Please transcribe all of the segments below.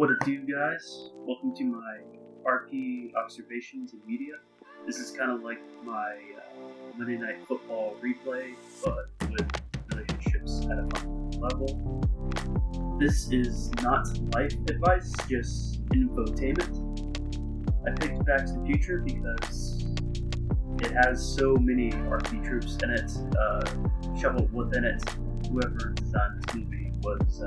What it do, guys? Welcome to my RP Observations and Media. This is kind of like my Monday Night Football replay, but with relationships at a fun level. This is not life advice, just infotainment. I picked Back to the Future because it has so many RP troops in it, shoveled within it. Whoever designed this movie was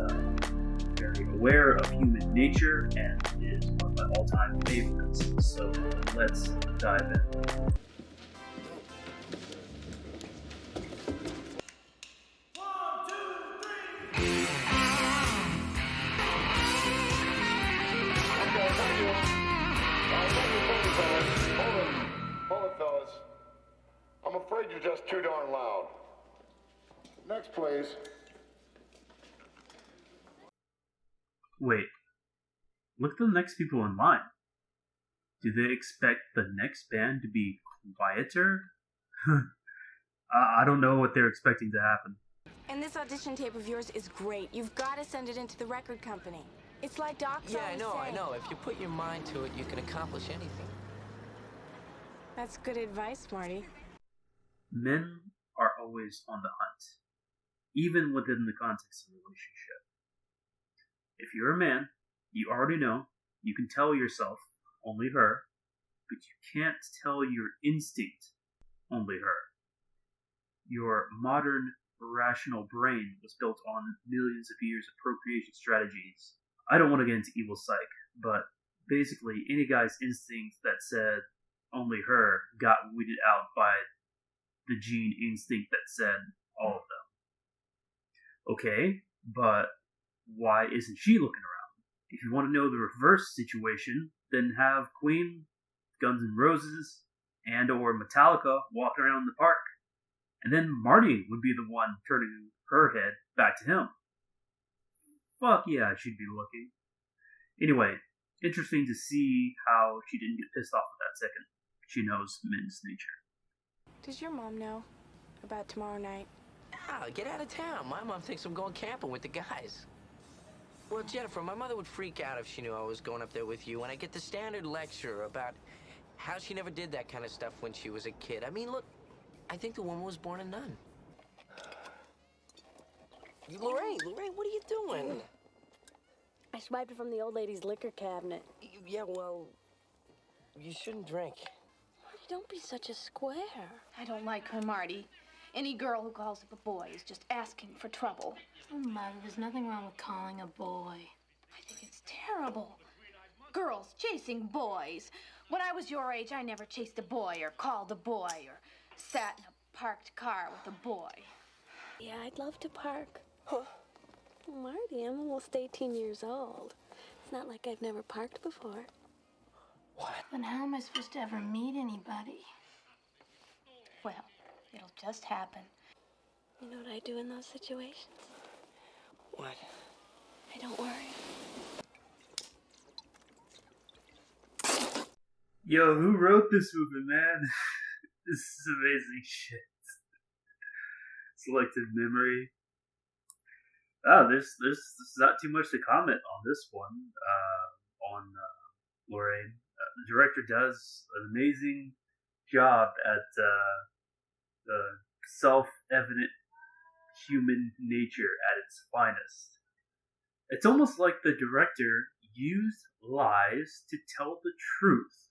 very aware of human nature and is one of my all-time favorites. So let's dive in. Hold it, fellas. I'm afraid you're just too darn loud. Next, please. Wait, look at the next people in line. Do they expect the next band to be quieter? I don't know what they're expecting to happen. And this audition tape of yours is great. You've got to send it into the record company. It's like Doc's I know. saying. If you put your mind to it, you can accomplish anything. That's good advice, Marty. Men are always on the hunt, even within the context of a relationship. If you're a man, you already know, you can tell yourself, only her, but you can't tell your instinct, only her. Your modern, rational brain was built on millions of years of procreation strategies. I don't want to get into evil psych, but basically any guy's instinct that said, only her, got weeded out by the gene instinct that said, all of them. Okay, but why isn't she looking around? If you want to know the reverse situation, then have Queen, Guns N' Roses, and or Metallica walking around the park. And then Marty would be the one turning her head back to him. Fuck yeah, she'd be looking. Anyway, interesting to see how she didn't get pissed off at that second. She knows men's nature. Does your mom know about tomorrow night? Ah, get out of town. My mom thinks I'm going camping with the guys. Well, Jennifer, my mother would freak out if she knew I was going up there with you, and I get the standard lecture about how she never did that kind of stuff when she was a kid. I mean, look, I think the woman was born a nun. Lorraine, what are you doing? I swiped it from the old lady's liquor cabinet. Yeah, well, you shouldn't drink. Don't be such a square. I don't like her, Marty. Any girl who calls up a boy is just asking for trouble. Oh, Mother, there's nothing wrong with calling a boy. I think it's terrible. Girls chasing boys. When I was your age, I never chased a boy or called a boy or sat in a parked car with a boy. Yeah, I'd love to park. Huh? Marty, I'm almost 18 years old. It's not like I've never parked before. What? Then how am I supposed to ever meet anybody? Well, it'll just happen. You know what I do in those situations? What? I don't worry. Yo, who wrote this movie, man? This is amazing shit. Selective memory. Oh, there's not too much to comment on this one. On Lorraine, the director does an amazing job at the self-evident human nature at its finest. It's almost like the director used lies to tell the truth.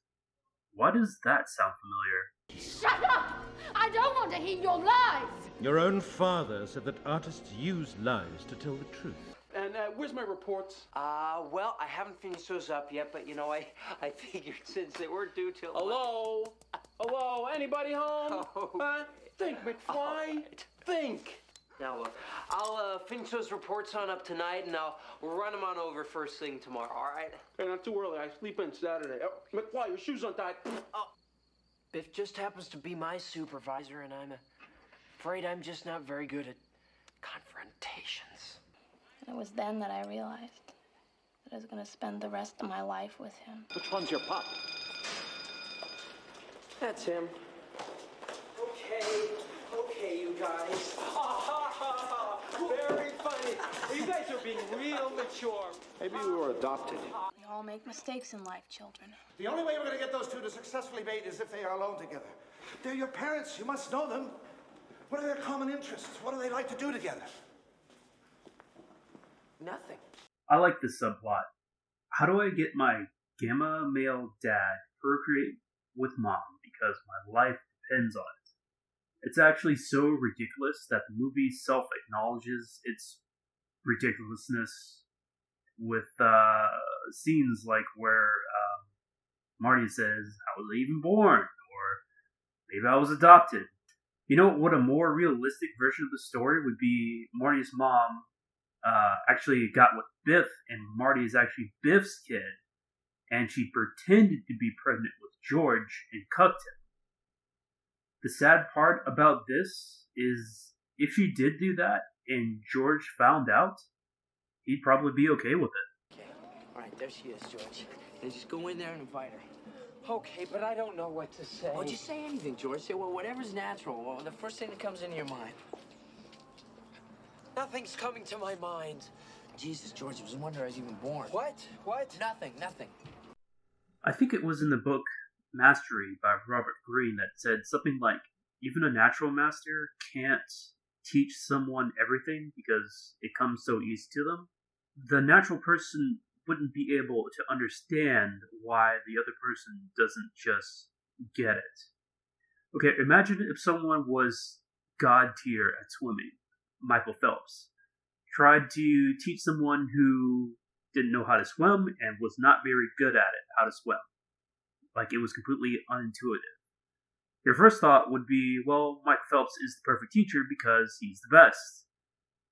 Why does that sound familiar? Shut up! I don't want to hear your lies! Your own father said that artists use lies to tell the truth. And where's my reports? Well, I haven't finished those up yet, but you know, I figured since they weren't due till... Hello? Hello? Anybody home? Oh. Think, McFly. Right. Think. Now, look, I'll finish those reports on up tonight, and I'll run them on over first thing tomorrow, all right? Hey, not too early. I sleep in Saturday. Oh, McFly, your shoes untied. Oh, Biff just happens to be my supervisor, and I'm afraid I'm just not very good at confrontations. And it was then that I realized that I was going to spend the rest of my life with him. Which one's your pup? That's him. Okay, you guys. Very funny. You guys are being real mature. Maybe we were adopted. We all make mistakes in life, children. The only way we're going to get those two to successfully mate is if they are alone together. They're your parents. You must know them. What are their common interests? What do they like to do together? Nothing. I like this subplot. How do I get my gamma male dad procreate with mom because my life depends on it? It's actually so ridiculous that the movie self-acknowledges its ridiculousness with scenes like where Marty says, "How was I even born?" or "Maybe I was adopted." You know what a more realistic version of the story would be? Marty's mom actually got with Biff, and Marty is actually Biff's kid, and she pretended to be pregnant with George and cucked him. The sad part about this is if she did do that and George found out, he'd probably be okay with it. Okay, all right, there she is, George. And just go in there and invite her. Okay, but I don't know what to say. Well, just say anything, George. Say, well, whatever's natural. Well, the first thing that comes into your mind. Nothing's coming to my mind. Jesus, George, I was wondering I was even born. What? Nothing. I think it was in the book Mastery by Robert Greene that said something like, even a natural master can't teach someone everything because it comes so easy to them. The natural person wouldn't be able to understand why the other person doesn't just get it. Okay, imagine if someone was God tier at swimming, Michael Phelps, tried to teach someone who didn't know how to swim and was not very good at it how to swim. Like it was completely unintuitive. Your first thought would be, well, Michael Phelps is the perfect teacher because he's the best.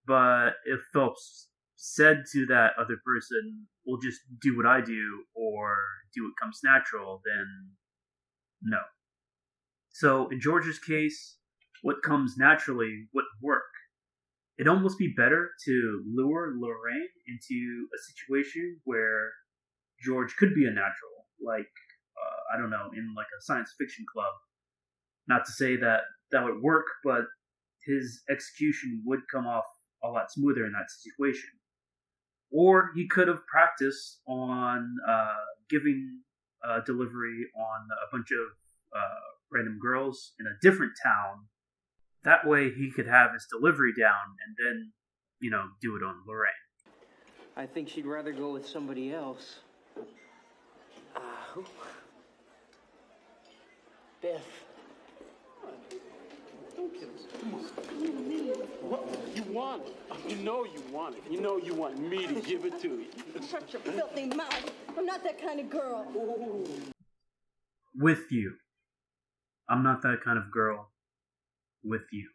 But if Phelps said to that other person, well, just do what I do or do what comes natural, then no. So in George's case, what comes naturally wouldn't work. It'd almost be better to lure Lorraine into a situation where George could be a natural, like, I don't know, in like a science fiction club. Not to say that that would work, but his execution would come off a lot smoother in that situation. Or he could have practiced on giving delivery on a bunch of random girls in a different town. That way he could have his delivery down and then, do it on Lorraine. I think she'd rather go with somebody else. Who? Biff. What? You want it. You know you want it. You know you want me to give it to you. Shut your filthy mouth. I'm not that kind of girl. With you. I'm not that kind of girl. With you.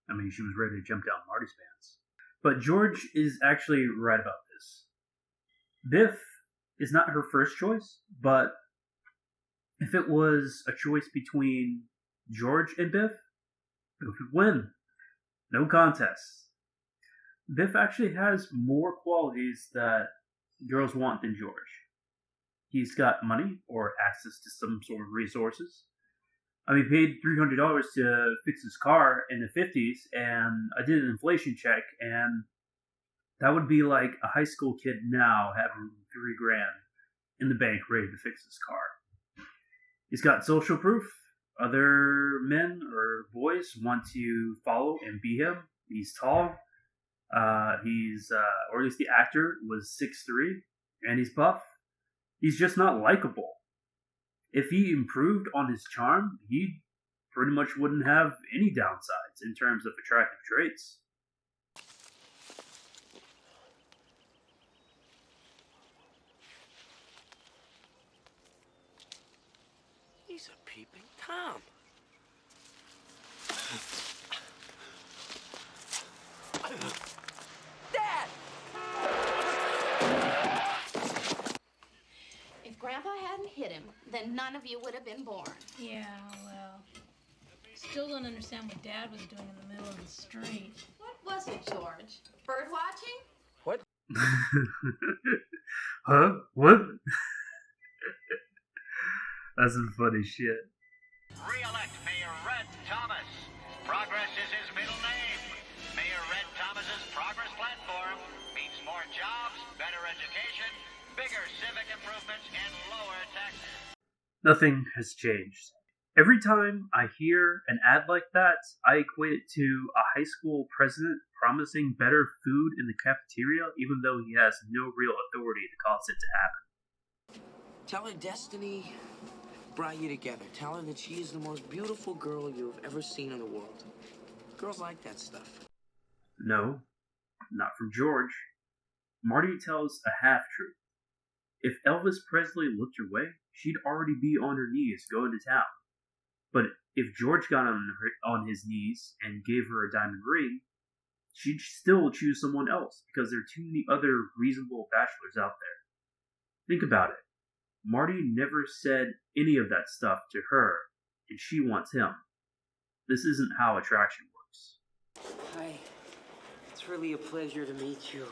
I mean, she was ready to jump down Marty's pants. But George is actually right about this. Biff is not her first choice, but if it was a choice between George and Biff, Biff would win. No contest. Biff actually has more qualities that girls want than George. He's got money or access to some sort of resources. I mean, he paid $300 to fix his car in the 50s, and I did an inflation check, and that would be like a high school kid now having $3,000 in the bank ready to fix his car. He's got social proof. Other men or boys want to follow and be him. He's tall. Or at least the actor was 6'3", and he's buff. He's just not likable. If he improved on his charm, he pretty much wouldn't have any downsides in terms of attractive traits. He's a peeping Tom. Dad! If Grandpa hadn't hit him, then none of you would have been born. Yeah, well, still don't understand what Dad was doing in the middle of the street. What was it, George? Bird watching? What? Huh? What? That's some funny shit. Re-elect Mayor Red Thomas. Progress is his middle name. Mayor Red Thomas's Progress education, bigger civic improvements, and lower taxes. Nothing has changed. Every time I hear an ad like that, I equate it to a high school president promising better food in the cafeteria, even though he has no real authority to cause it to happen. Tell her destiny brought you together. Tell her that she is the most beautiful girl you've ever seen in the world. Girls like that stuff. No, not from George. Marty tells a half-truth. If Elvis Presley looked her way, she'd already be on her knees going to town. But if George got on his knees and gave her a diamond ring, she'd still choose someone else because there are too many other reasonable bachelors out there. Think about it. Marty never said any of that stuff to her, and she wants him. This isn't how attraction works. Hi. It's really a pleasure to meet you.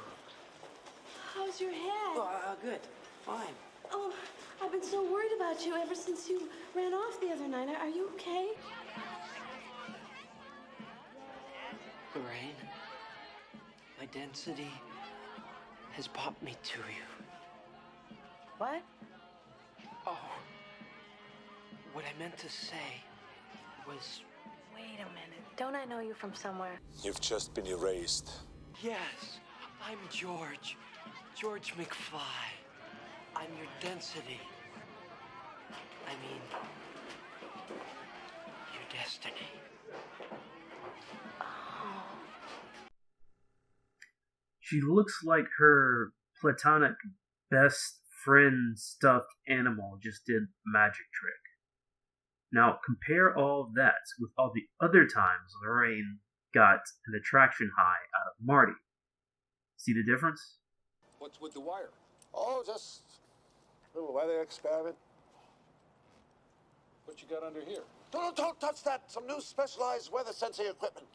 How's your head? Oh, good. Fine. Oh, I've been so worried about you ever since you ran off the other night. Are you okay? Lorraine, my density has popped me to you. What? Oh, what I meant to say was... Wait a minute. Don't I know you from somewhere? You've just been erased. Yes, I'm George. George McFly. I'm your density. I mean, your destiny. Oh. She looks like her platonic best friend stuffed animal just did a magic trick. Now compare all of that with all the other times Lorraine got an attraction high out of Marty. See the difference? What's with the wire? Oh, just a little weather experiment. What you got under here? Don't touch that. Some new specialized weather sensing equipment.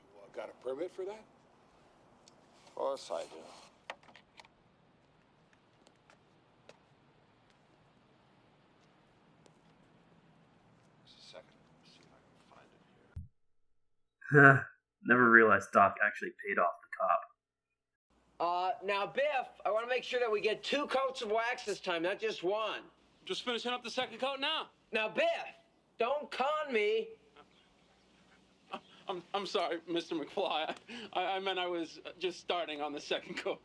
You got a permit for that? Of course I do. Just a second. Let's see if I can find it here. Never realized Doc actually paid off the cop. Now, Biff, I want to make sure that we get 2 coats of wax this time, not just 1. Just finishing up the second coat now. Now, Biff, don't con me. I'm sorry, Mr. McFly. I meant I was just starting on the second coat.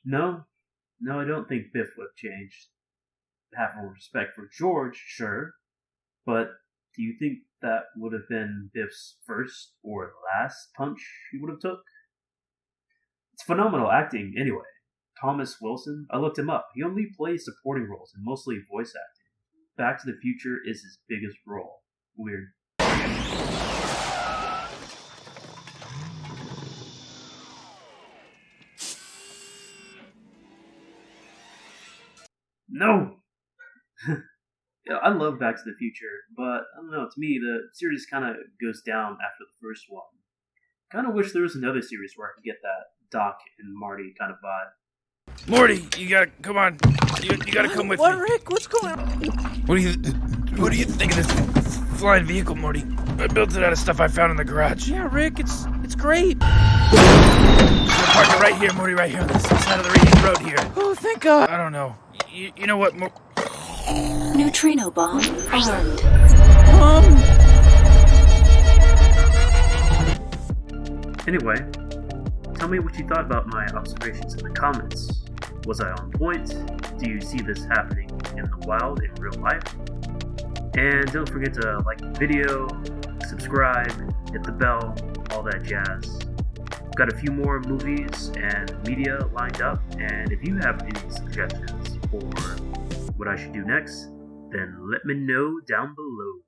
No, I don't think Biff would have changed. Have more respect for George, sure, but do you think that would have been Biff's first or last punch he would have took? It's phenomenal acting anyway. Thomas Wilson, I looked him up. He only plays supporting roles and mostly voice acting. Back to the Future is his biggest role. Weird. No! Yeah, I love Back to the Future, but I don't know, to me, the series kind of goes down after the first one. Kind of wish there was another series where I could get that Doc and Marty kind of vibe. Morty, you gotta, come on. You gotta come with me. What, Rick? What's going on? What do you think of this flying vehicle, Morty? I built it out of stuff I found in the garage. Yeah, Rick, it's great. We'll park it right here, Morty, right here on this side of the Radiant Road here. Oh, thank God. I don't know. You know what, Neutrino bomb armed. Anyway, tell me what you thought about my observations in the comments. Was I on point? Do you see this happening in the wild in real life? And don't forget to like the video, subscribe, hit the bell, all that jazz. I've got a few more movies and media lined up, and if you have any suggestions for what I should do next, then let me know down below.